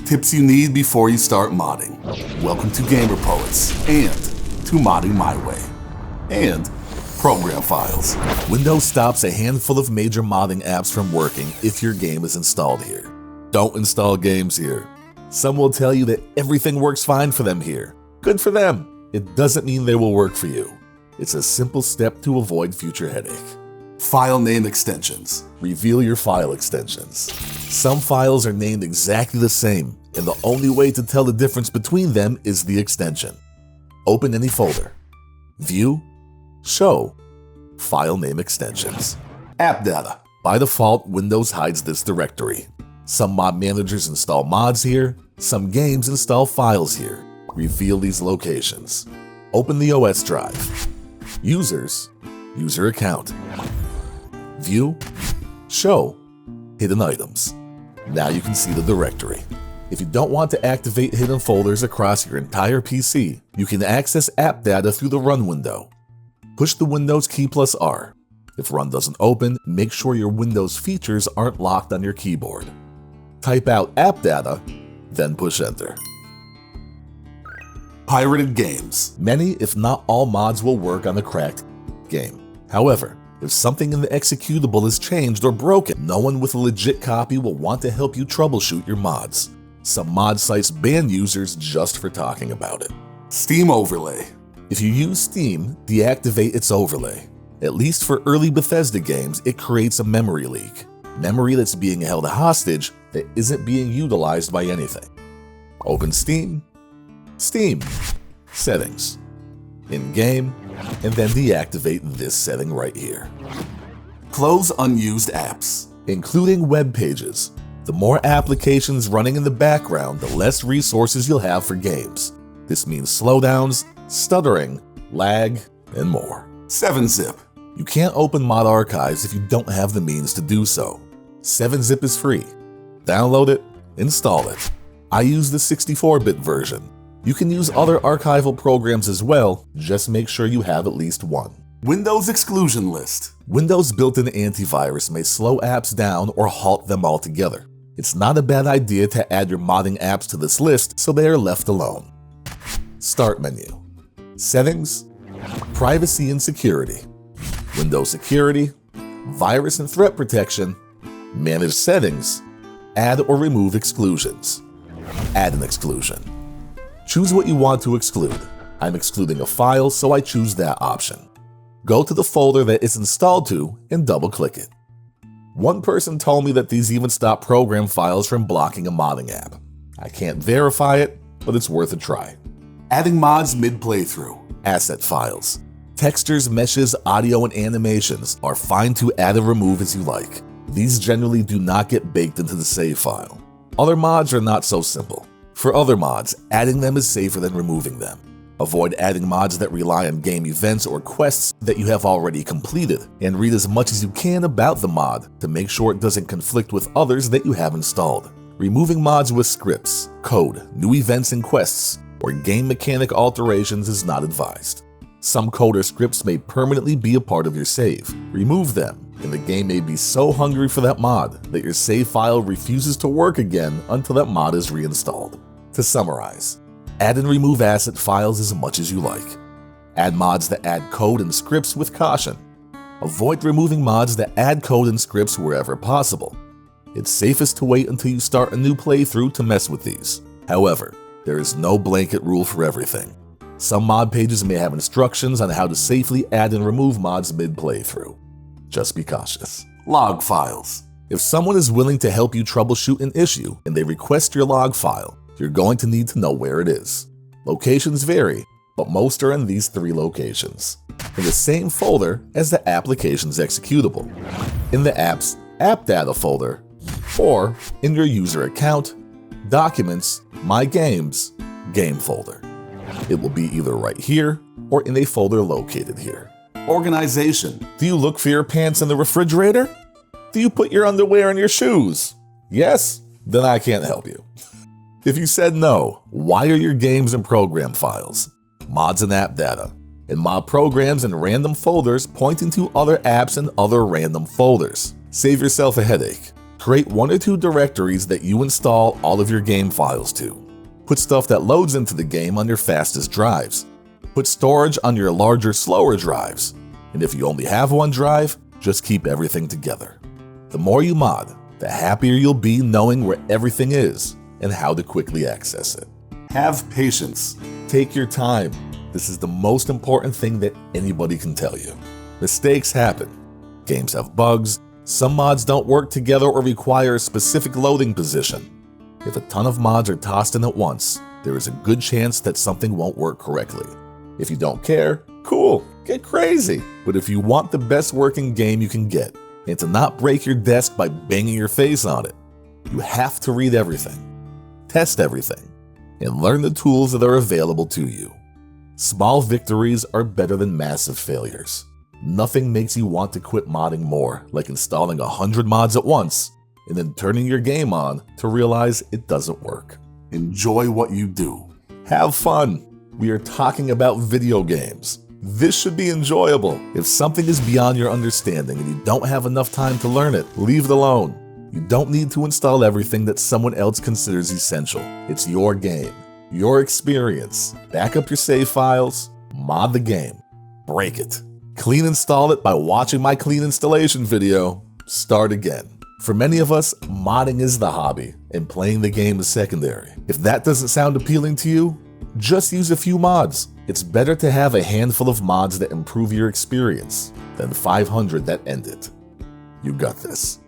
Tips you need before you start modding. Welcome to GamerPoets and to Modding My Way. And program files. Windows stops a handful of major modding apps from working if your game is installed here. Don't install games here. Some will tell you that everything works fine for them here. Good for them. It doesn't mean they will work for you. It's a simple step to avoid future headache. File name extensions. Reveal your file extensions. Some files are named exactly the same, and the only way to tell the difference between them is the extension. Open any folder. View, Show, File name extensions. AppData. By default, Windows hides this directory. Some mod managers install mods here, some games install files here. Reveal these locations. Open the OS drive. Users, user account. View, Show, hidden items. Now you can see the directory. If you don't want to activate hidden folders across your entire PC, you can access AppData through the Run window. Push the Windows key plus R. If Run doesn't open, make sure your Windows features aren't locked on your keyboard. Type out AppData, then push Enter. Pirated games. Many, if not all mods will work on a cracked game. However, if something in the executable is changed or broken, no one with a legit copy will want to help you troubleshoot your mods. Some mod sites ban users just for talking about it. Steam overlay. If you use Steam, deactivate its overlay. At least for early Bethesda games, it creates a memory leak. Memory that's being held hostage that isn't being utilized by anything. Open Steam, Steam, Settings, In-game, and then deactivate this setting right here. Close unused apps, including web pages. The more applications running in the background, the less resources you'll have for games. This means slowdowns, stuttering, lag, and more. 7-zip. You can't open mod archives if you don't have the means to do so. 7-zip is free. Download it, install it. I use the 64-bit version. You can use other archival programs as well, just make sure you have at least one. Windows exclusion list. Windows built-in antivirus may slow apps down or halt them altogether. It's not a bad idea to add your modding apps to this list so they are left alone. Start menu. Settings, Privacy and Security, Windows Security, Virus and Threat Protection, Manage Settings, Add or remove exclusions. Add an exclusion. Choose what you want to exclude. I'm excluding a file, so I choose that option. Go to the folder that it's installed to and double-click it. One person told me that these even stop program files from blocking a modding app. I can't verify it, but it's worth a try. Adding mods mid-playthrough. Asset files. Textures, meshes, audio, and animations are fine to add and remove as you like. These generally do not get baked into the save file. Other mods are not so simple. For other mods, adding them is safer than removing them. Avoid adding mods that rely on game events or quests that you have already completed, and read as much as you can about the mod to make sure it doesn't conflict with others that you have installed. Removing mods with scripts, code, new events and quests, or game mechanic alterations is not advised. Some code or scripts may permanently be a part of your save. Remove them, and the game may be so hungry for that mod that your save file refuses to work again until that mod is reinstalled. To summarize, add and remove asset files as much as you like. Add mods that add code and scripts with caution. Avoid removing mods that add code and scripts wherever possible. It's safest to wait until you start a new playthrough to mess with these. However, there is no blanket rule for everything. Some mod pages may have instructions on how to safely add and remove mods mid-playthrough. Just be cautious. Log files. If someone is willing to help you troubleshoot an issue and they request your log file, you're going to need to know where it is. Locations vary, but most are in these 3 locations. In the same folder as the application's executable. In the app's AppData folder, or in your user account, Documents, My Games, Game folder. It will be either right here or in a folder located here. Organization. Do you look for your pants in the refrigerator? Do you put your underwear in your shoes? Yes? Then I can't help you. If you said no, why are your games and program files, mods and app data, and mod programs in random folders pointing to other apps and other random folders? Save yourself a headache. Create 1 or 2 directories that you install all of your game files to. Put stuff that loads into the game on your fastest drives. Put storage on your larger, slower drives. And if you only have 1 drive, just keep everything together. The more you mod, the happier you'll be knowing where everything is and how to quickly access it. Have patience. Take your time. This is the most important thing that anybody can tell you. Mistakes happen. Games have bugs. Some mods don't work together or require a specific loading position. If a ton of mods are tossed in at once, there is a good chance that something won't work correctly. If you don't care, cool, get crazy. But if you want the best working game you can get, and to not break your desk by banging your face on it, you have to read everything, test everything, and learn the tools that are available to you. Small victories are better than massive failures. Nothing makes you want to quit modding more, like installing 100 mods at once, and then turning your game on to realize it doesn't work. Enjoy what you do. Have fun. We are talking about video games. This should be enjoyable. If something is beyond your understanding and you don't have enough time to learn it, leave it alone. You don't need to install everything that someone else considers essential. It's your game, your experience. Back up your save files, mod the game, break it. Clean install it by watching my clean installation video. Start again. For many of us, modding is the hobby and playing the game is secondary. If that doesn't sound appealing to you, just use a few mods. It's better to have a handful of mods that improve your experience than 500 that end it. You got this.